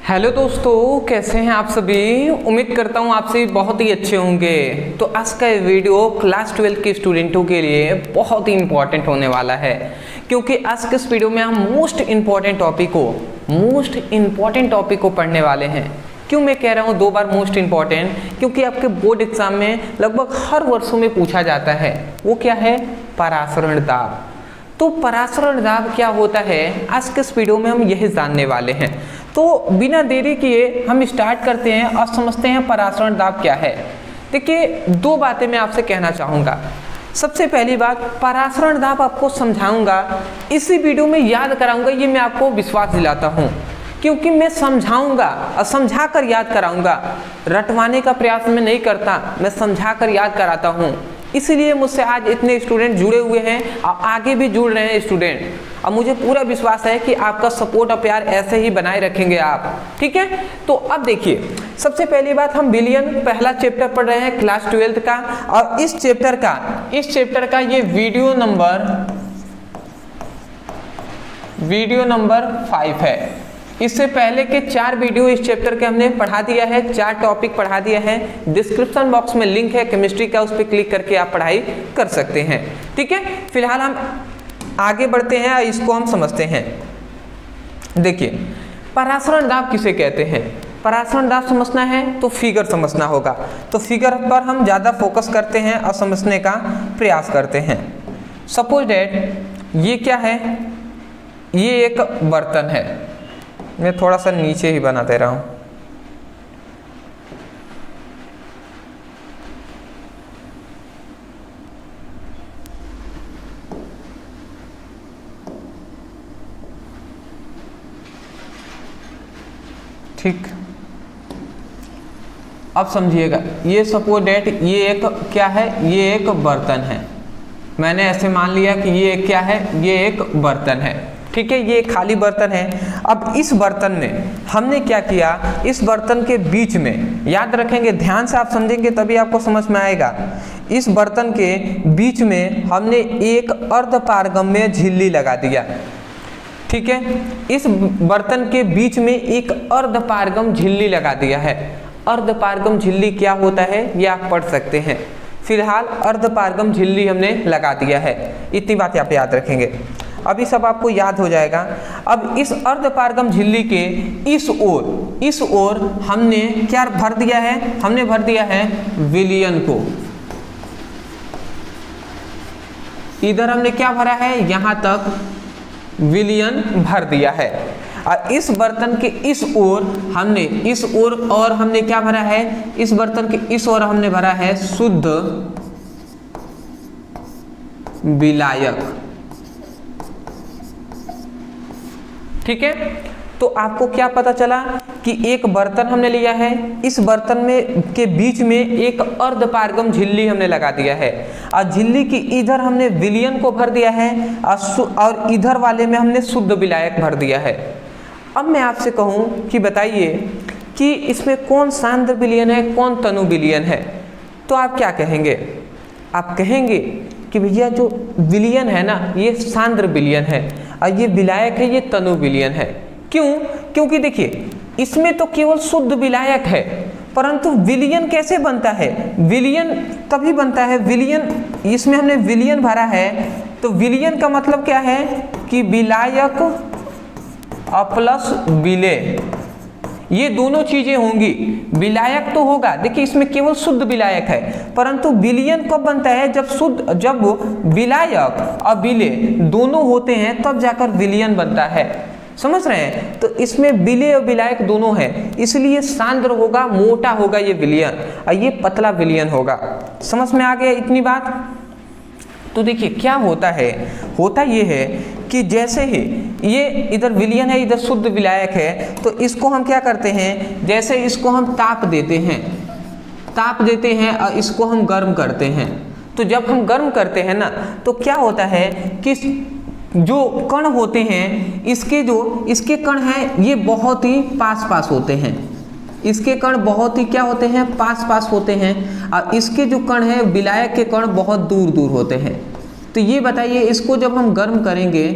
Hello दोस्तों, कैसे हैं आप सभी। उम्मीद करता हूं आप सभी बहुत ही अच्छे होंगे। तो आज का ये वीडियो क्लास 12 के स्टूडेंटों के लिए बहुत ही इंपॉर्टेंट होने वाला है, क्योंकि आज के इस वीडियो में हम मोस्ट इम्पॉर्टेंट टॉपिक को पढ़ने वाले हैं। क्यों मैं कह रहा हूँ 2 बार मोस्ट इम्पॉर्टेंट, क्योंकि आपके बोर्ड एग्जाम में लगभग हर वर्षों में पूछा जाता है। वो क्या है? परासरण दाब। तो परासरण दाब क्या होता है, आज के इस वीडियो में हम यही जानने वाले हैं। तो बिना देरी किए हम स्टार्ट करते हैं और समझते हैं परासरण दाब क्या है। देखिए, 2 बातें मैं आपसे कहना चाहूँगा। सबसे पहली बात, परासरण दाब आपको समझाऊंगा, इसी वीडियो में याद कराऊंगा, ये मैं आपको विश्वास दिलाता हूँ, क्योंकि मैं समझाऊंगा और समझा कर याद कराऊंगा। रटवाने का प्रयास मैं नहीं करता, मैं समझा कर याद कराता हूँ। इसीलिए मुझसे आज इतने स्टूडेंट जुड़े हुए हैं और आगे भी जुड़ रहे हैं स्टूडेंट, और मुझे पूरा विश्वास है कि आपका सपोर्ट और प्यार ऐसे ही बनाए रखेंगे आप। ठीक है, तो अब देखिए, सबसे पहली बात, हम बिलियन पहला चैप्टर पढ़ रहे हैं क्लास 12 का, और इस चैप्टर का ये वीडियो नंबर 5 है। इससे पहले के 4 वीडियो इस चैप्टर के हमने पढ़ा दिया है, 4 टॉपिक पढ़ा दिया है। डिस्क्रिप्शन बॉक्स में लिंक है केमिस्ट्री का, उस पर क्लिक करके आप पढ़ाई कर सकते हैं। ठीक है, फिलहाल हम आगे बढ़ते हैं, इसको हम समझते हैं। देखिए, परासरण दाब किसे कहते हैं? परासरण दाब समझना है तो फिगर समझना होगा। तो फिगर पर हम ज़्यादा फोकस करते हैं और समझने का प्रयास करते हैं। सपोज डैट ये क्या है? ये एक बर्तन है। मैं थोड़ा सा नीचे ही बना दे रहा हूँ। ठीक, अब समझिएगा। ये सपोज डेट ये एक क्या है? ये एक बर्तन है। मैंने ऐसे मान लिया कि ये क्या है? ये एक बर्तन है। ठीक है, ये खाली बर्तन है। अब इस बर्तन में हमने क्या किया? इस बर्तन के बीच में, याद रखेंगे, ध्यान से आप समझेंगे तभी आपको समझ में आएगा। इस बर्तन के बीच में हमने एक अर्धपारगम्य झिल्ली लगा दिया। ठीक है, इस बर्तन के बीच में एक अर्धपारगम झिल्ली लगा दिया है। अर्धपारगम झिल्ली क्या होता है ये आप पढ़ सकते हैं। फिलहाल अर्धपारगम झिल्ली हमने लगा दिया है, इतनी बात आप याद रखेंगे। अभी सब आपको याद हो जाएगा। अब इस अर्धपारगम झिल्ली के इस ओर हमने क्या भर दिया है? हमने भर दिया है विलयन को। इधर हमने क्या भरा है? यहाँ तक विलयन भर दिया है। और इस बर्तन के इस ओर हमने क्या भरा है? इस बर्तन के इस ओर हमने भरा है शुद्ध विलायक। ठीक है, तो आपको क्या पता चला कि एक बर्तन हमने लिया है, इस बर्तन में के बीच में एक अर्धपारगम झिल्ली हमने लगा दिया है, और झिल्ली की इधर हमने विलयन को भर दिया है, और इधर वाले में हमने शुद्ध विलायक भर दिया है। अब मैं आपसे कहूं कि बताइए कि इसमें कौन सांद्र विलयन है, कौन तनु विलयन है? तो आप क्या कहेंगे? आप कहेंगे कि भैया जो विलयन है ना, ये सांद्र विलयन है, और ये विलायक है, ये तनु विलयन है। क्यों? क्योंकि देखिए, इसमें तो केवल शुद्ध विलायक है, परंतु विलयन कैसे बनता है? विलयन तभी बनता है, इसमें हमने विलयन भरा है, तो विलयन का मतलब क्या है कि विलायक प्लस विलेय, ये दोनों चीजें होंगी। विलायक तो होगा, देखिए इसमें केवल शुद्ध विलायक है, परंतु विलयन कब बनता है? जब विलायक और विलेय दोनों होते हैं, तब जाकर विलयन बनता है। समझ रहे हैं? तो इसमें विलेय और विलायक दोनों हैं, इसलिए सांद्र होगा, मोटा होगा ये विलयन, और ये पतला विलयन होगा। समझ में आ गया इतनी बात? तो देखिए क्या होता है, होता ये है कि जैसे ही ये इधर विलयन है, इधर शुद्ध विलायक है, तो इसको हम क्या करते हैं? जैसे इसको हम ताप देते हैं और इसको हम गर्म करते हैं। तो जब हम गर्म करते हैं ना, तो क्या होता है कि जो कण होते हैं, इसके कण हैं, ये बहुत ही पास होते हैं। इसके कण बहुत ही क्या होते हैं? पास होते हैं, और इसके जो कण हैं, विलायक के कण बहुत दूर होते हैं। तो ये बताइए, इसको जब हम गर्म करेंगे,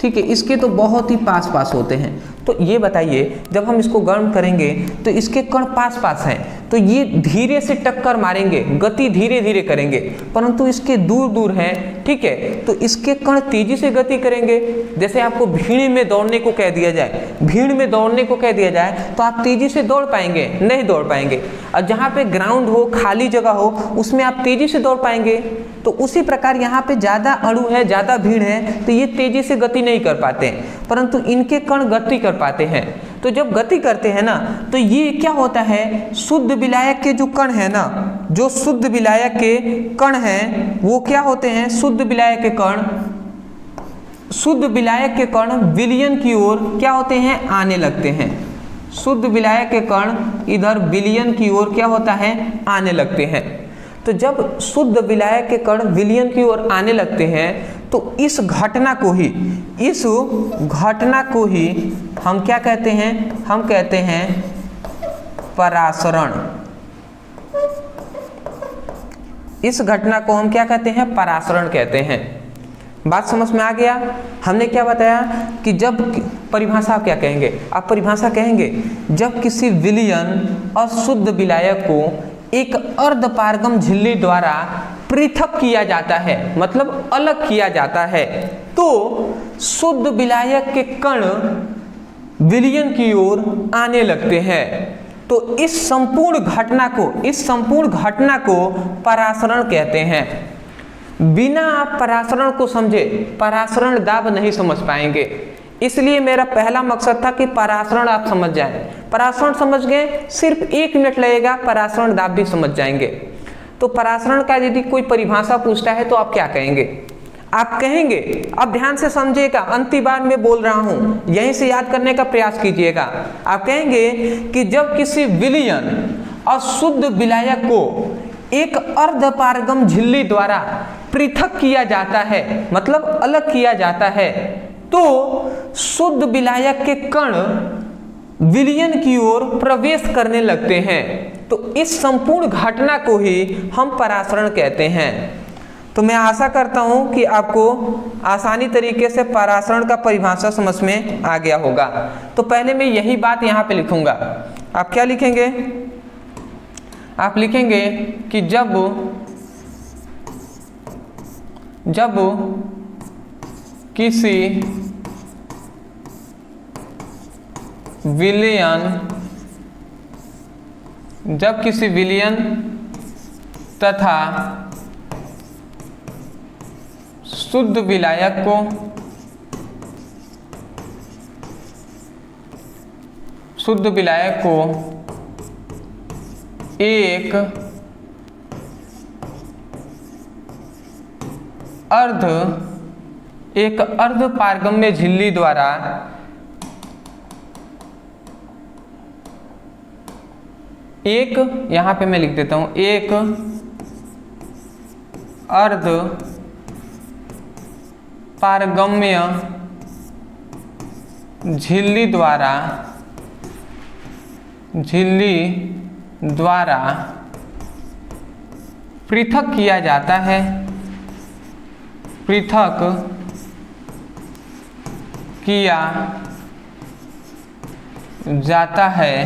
ठीक है, इसके तो बहुत ही पास होते हैं, तो ये बताइए, जब हम इसको गर्म करेंगे तो इसके कण पास पास हैं, तो ये धीरे से टक्कर मारेंगे, गति धीरे धीरे करेंगे, परंतु इसके दूर दूर हैं, ठीक है, तो इसके कण तेजी से गति करेंगे। जैसे आपको भीड़ में दौड़ने को कह दिया जाए, भीड़ में दौड़ने को कह दिया जाए तो आप तेजी से दौड़ पाएंगे? नहीं दौड़ पाएंगे। और जहाँ पे ग्राउंड हो, खाली जगह हो, उसमें आप तेजी से दौड़ पाएंगे। तो उसी प्रकार यहाँ पे ज़्यादा अणु है, ज़्यादा भीड़ है, तो ये तेजी से गति नहीं कर पाते हैं, परंतु इनके कण गति कर पाते हैं। तो जब गति करते हैं ना, तो ये क्या होता है, शुद्ध विलायक के जो कण है ना, जो शुद्ध विलायक के कण हैं वो क्या होते हैं, शुद्ध विलायक के कण, शुद्ध विलायक के कण विलयन की ओर क्या होते हैं, आने लगते हैं। शुद्ध विलायक के कण इधर विलयन की ओर क्या होता है, आने लगते हैं। तो जब शुद्ध विलायक के कण विलयन की ओर आने लगते हैं तो इस घटना को ही हम क्या कहते हैं, हम कहते हैं परासरण। इस घटना को हम क्या कहते हैं, परासरण कहते हैं। बात समझ में आ गया? हमने क्या बताया कि जब परिभाषा आप क्या कहेंगे, आप परिभाषा कहेंगे जब किसी विलयन और शुद्ध विलायक को एक अर्धपारगम झिल्ली द्वारा पृथक किया जाता है, मतलब अलग किया जाता है, तो शुद्ध विलायक के कण विलयन की ओर आने लगते हैं। तो इस संपूर्ण घटना को परासरण कहते हैं। बिना आप परासरण को समझे परासरण दाब नहीं समझ पाएंगे। इसलिए मेरा पहला मकसद था कि परासरण आप समझ जाएं। परासरण समझ गए, सिर्फ 1 मिनट लगेगा, परासरण दाब भी समझ जाएंगे। तो परासरण का यदि कोई परिभाषा पूछता है तो आप क्या कहेंगे? आप कहेंगे, अब ध्यान से समझिएगा, अंतिम बार मैं बोल रहा हूं, यहीं से याद करने का प्रयास कीजिएगा। आप कहेंगे कि जब किसी विलयन और शुद्ध विलायक को एक अर्धपारगम झिल्ली द्वारा पृथक किया जाता है, मतलब अलग किया जाता है, तो शुद्ध विलायक के कण विलयन की ओर प्रवेश करने लगते हैं। तो इस संपूर्ण घटना को ही हम परासरण कहते हैं। तो मैं आशा करता हूं कि आपको आसानी तरीके से परासरण का परिभाषा समझ में आ गया होगा। तो पहले मैं यही बात यहां पे लिखूंगा। आप क्या लिखेंगे? आप लिखेंगे कि जब किसी विलयन तथा शुद्ध विलायक को एक अर्धपारगम्य झिल्ली द्वारा यहां पे मैं लिख देता हूं, एक अर्धपारगम्य झिल्ली द्वारा पृथक किया जाता है,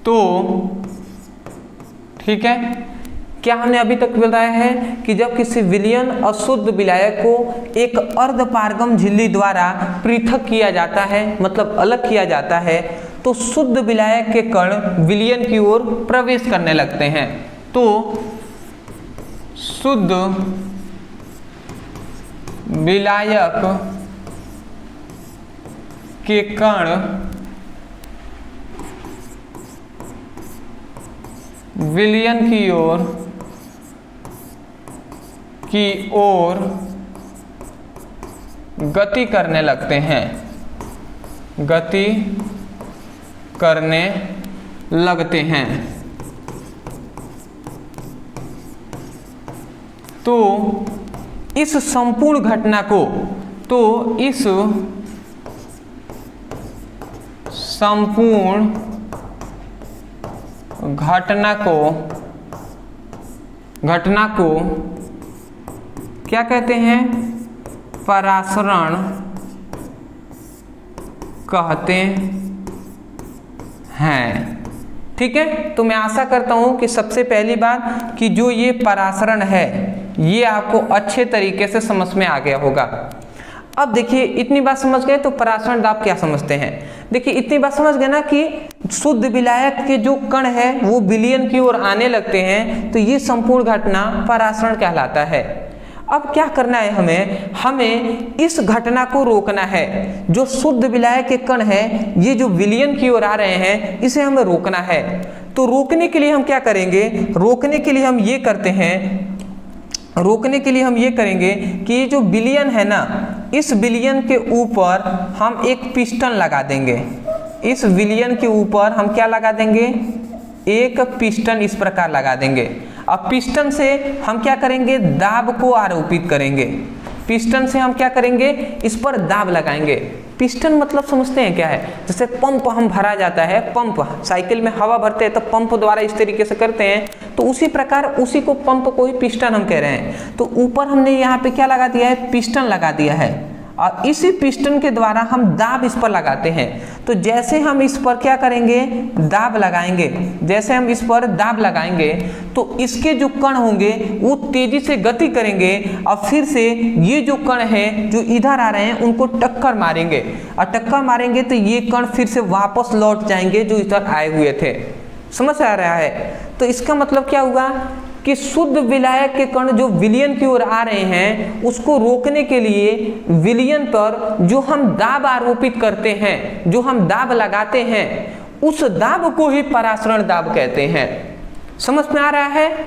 तो ठीक है। क्या हमने अभी तक बताया है कि जब किसी विलयन और शुद्ध विलायक को एक अर्धपारगम झिल्ली द्वारा पृथक किया जाता है, मतलब अलग किया जाता है, तो शुद्ध विलायक के कण विलयन की ओर प्रवेश करने लगते हैं। तो शुद्ध विलायक के कण विलयन की ओर गति करने लगते हैं, तो इस संपूर्ण घटना को घटना को क्या कहते हैं? परासरण कहते हैं। ठीक है, तो मैं आशा करता हूं कि सबसे पहली बात कि जो ये परासरण है ये आपको अच्छे तरीके से समझ में आ गया होगा। अब देखिए इतनी बात समझ गए तो परासरण दाब क्या समझते हैं। देखिए इतनी बात समझ गए ना कि शुद्ध विलायक के जो कण है वो विलयन की ओर आने लगते हैं, तो ये संपूर्ण घटना परासरण कहलाता है। अब क्या करना है हमें इस घटना को रोकना है। जो शुद्ध विलायक के कण है ये जो विलयन की ओर आ रहे हैं इसे हमें रोकना है। तो रोकने के लिए हम क्या करेंगे, रोकने के लिए हम ये करेंगे कि ये जो विलयन है ना, इस विलयन के ऊपर हम एक पिस्टन लगा देंगे। इस विलयन के ऊपर हम क्या लगा देंगे, एक पिस्टन इस प्रकार लगा देंगे। अब पिस्टन से हम क्या करेंगे, दाब को आरोपित करेंगे। पिस्टन से हम क्या करेंगे, इस पर दाब लगाएंगे। पिस्टन मतलब समझते हैं क्या है, जैसे पंप हम भरा जाता है, पंप साइकिल में हवा भरते हैं तो पंप द्वारा इस तरीके से करते हैं, तो उसी प्रकार उसी को पंप को ही पिस्टन हम कह रहे हैं। तो ऊपर हमने यहाँ पे क्या लगा दिया है, पिस्टन लगा दिया है, और इसी पिस्टन के द्वारा हम दाब इस पर लगाते हैं। तो जैसे हम इस पर क्या करेंगे, दाब लगाएंगे, जैसे हम इस पर दाब लगाएंगे तो इसके जो कण होंगे वो तेजी से गति करेंगे, और फिर से ये जो कण हैं जो इधर आ रहे हैं उनको टक्कर मारेंगे, और टक्कर मारेंगे तो ये कण फिर से वापस लौट जाएंगे जो इधर आए हुए थे। समझ आ रहा है। तो इसका मतलब क्या हुआ कि शुद्ध विलायक के कण जो विलयन की ओर आ रहे हैं उसको रोकने के लिए विलयन पर जो हम दाब आरोपित करते हैं, जो हम दाब लगाते हैं, उस दाब को ही परासरण दाब कहते हैं। समझ में आ रहा है।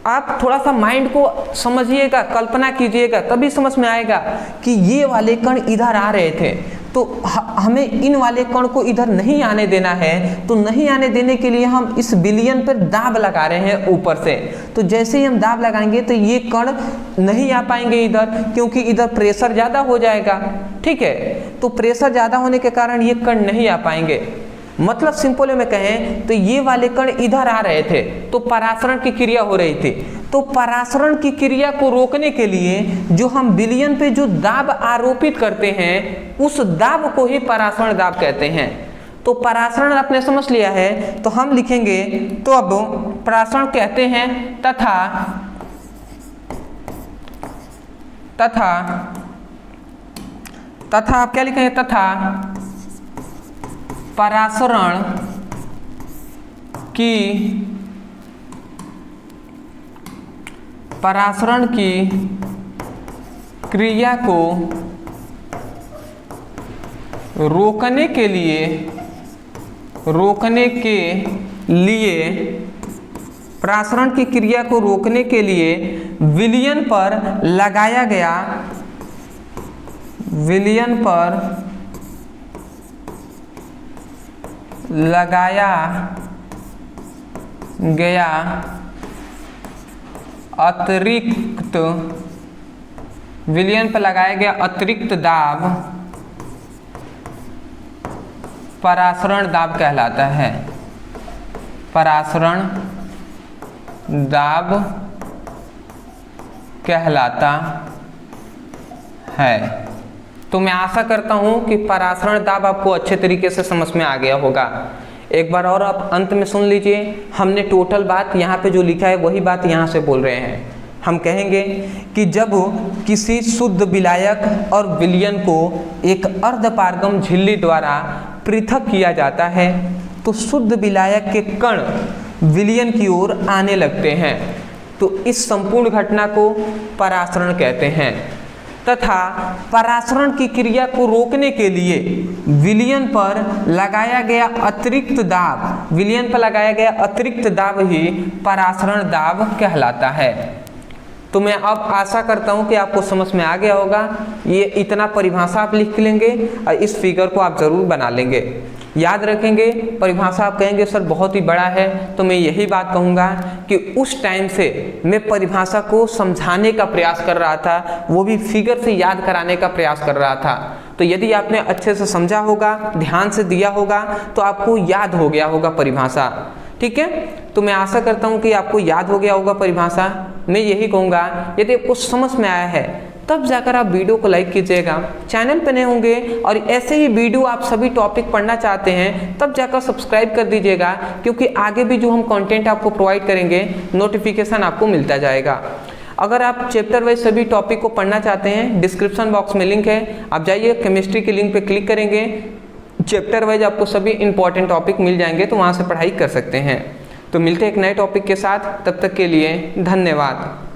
आप थोड़ा सा माइंड को समझिएगा, कल्पना कीजिएगा, तभी समझ में आएगा कि ये वाले कण इधर आ रहे थे तो हमें इन वाले कण को इधर नहीं आने देना है। तो नहीं आने देने के लिए हम इस विलयन पर दाब लगा रहे हैं ऊपर से। तो जैसे ही हम दाब लगाएंगे तो ये कण नहीं आ पाएंगे इधर, क्योंकि इधर प्रेशर ज़्यादा हो जाएगा। ठीक है, तो प्रेशर ज़्यादा होने के कारण ये कण नहीं आ पाएंगे। मतलब सिंपल में कहें तो ये वाले कण इधर आ रहे थे तो परासरण की क्रिया हो रही थी। तो परासरण की क्रिया को रोकने के लिए जो हम विलयन पे जो दाब आरोपित करते हैं उस दाब को ही परासरण दाब कहते हैं। तो परासरण आपने समझ लिया है, तो हम लिखेंगे, तो अब परासरण कहते हैं तथा आप क्या लिखेंगे, तथा परासरण की क्रिया को रोकने के लिए परासरण की क्रिया को रोकने के लिए विलयन पर लगाया गया अतिरिक्त विलयन पर लगाया गया अतिरिक्त दाब परासरण दाब कहलाता है। परासरण दाब कहलाता है। तो मैं आशा करता हूं कि परासरण दाब आपको अच्छे तरीके से समझ में आ गया होगा। एक बार और आप अंत में सुन लीजिए। हमने टोटल बात यहाँ पे जो लिखा है वही बात यहाँ से बोल रहे हैं। हम कहेंगे कि जब किसी शुद्ध विलायक और विलयन को एक अर्धपारगम झिल्ली द्वारा पृथक किया जाता है तो शुद्ध विलायक के कण विलयन की ओर आने लगते हैं। तो इस संपूर्ण घटना को परासरण कहते हैं। तथा परासरण की क्रिया को रोकने के लिए विलयन पर लगाया गया अतिरिक्त दाब ही परासरण दाब कहलाता है। तो मैं अब आशा करता हूं कि आपको समझ में आ गया होगा। ये इतना परिभाषा आप लिख लेंगे और इस फिगर को आप जरूर बना लेंगे, याद रखेंगे। परिभाषा आप कहेंगे सर बहुत ही बड़ा है, तो मैं यही बात कहूँगा कि उस टाइम से मैं परिभाषा को समझाने का प्रयास कर रहा था, वो भी फिगर से याद कराने का प्रयास कर रहा था। तो यदि आपने अच्छे से समझा होगा, ध्यान से दिया होगा, तो आपको याद हो गया होगा परिभाषा। ठीक है, तो मैं आशा करता हूँ कि आपको याद हो गया होगा परिभाषा। मैं यही कहूँगा यदि आपको समझ में आया है तब जाकर आप वीडियो को लाइक कीजिएगा। चैनल पे नए होंगे और ऐसे ही वीडियो आप सभी टॉपिक पढ़ना चाहते हैं तब जाकर सब्सक्राइब कर दीजिएगा, क्योंकि आगे भी जो हम कंटेंट आपको प्रोवाइड करेंगे नोटिफिकेशन आपको मिलता जाएगा। अगर आप चैप्टर वाइज सभी टॉपिक को पढ़ना चाहते हैं, डिस्क्रिप्शन बॉक्स में लिंक है, आप जाइए केमिस्ट्री के लिंक पे क्लिक करेंगे, चैप्टर वाइज आपको सभी इंपॉर्टेंट टॉपिक मिल जाएंगे, तो वहाँ से पढ़ाई कर सकते हैं। तो मिलते हैं एक नए टॉपिक के साथ, तब तक के लिए धन्यवाद।